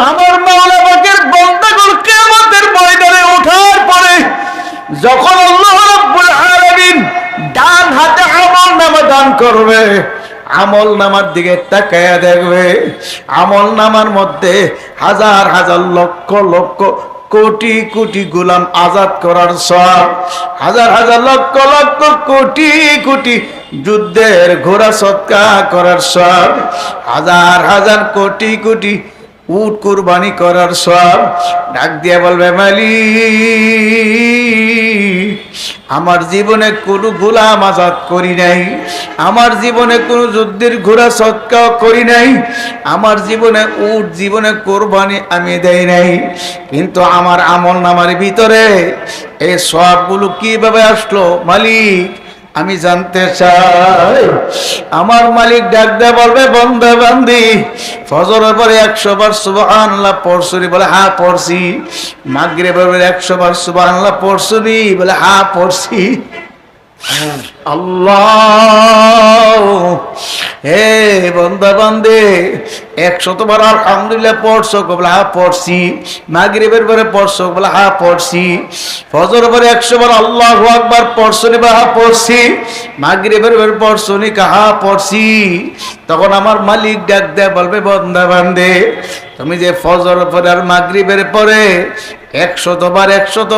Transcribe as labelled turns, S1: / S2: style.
S1: আমার মাওলা পাকের বান্দাগুলো কিয়ামতের ময়দানে ওঠার পরে যখন আল্লাহ রাব্বুল আলামিন ডান হাতে আমলনামা দান করবে, আমল নামার দিকে তাকায়া দেখবে, আমল নামার মধ্যে হাজার হাজার লক্ষ লক্ষ কোটি কোটি গোলাম আজাদ করার সওয়াব, হাজার হাজার লক্ষ লক্ষ কোটি কোটি যুদ্ধের ঘোড়া সৎকা করার সওয়াব, হাজার হাজার কোটি কোটি উট কুরবানি করার সওয়াব। ডাক দিয়ে বলবে, মালিক আমার জীবনে কোনো গোলাম আজাদ করি নাই, আমার জীবনে কোনো যুদ্ধের ঘোড়া সৎকাও করি নাই, আমার জীবনে উট জীবনে কোরবানি আমি দেই নাই, কিন্তু আমার আমল নামার ভিতরে এই সবগুলো কিভাবে আসলো মালিক আমি জানতে চাই। আমার মালিক ডাক দেয়া বলবে, বান্দা বান্দি ফজরের পরে 100 বার সুবহানাল্লাহ পড়ছনি? বলে হ্যাঁ পড়ছি। মাগরিবের পরে 100 বার সুবহানাল্লাহ পড়ছনি? বলে হ্যাঁ পড়ছি। আল্লাহ হে বান্দা বান্দে 100 বার আলহামদুলিল্লাহ পড়ছো? বলে হ্যাঁ পড়ছি। মাগরিবের পরে পড়ছো? বলে হ্যাঁ পড়ছি। ফজরের পরে 100 বার আল্লাহু আকবার পড়ছনি? বলে হ্যাঁ পড়ছি। মাগরিবের পরে পড়ছনি? হ্যাঁ পড়ছি। তখন আমার মালিক ডাক দেয়া বলবে, বান্দা বান্দে তুমি যে ফজরের পরে আর মাগরিবের পরে 100 বার 100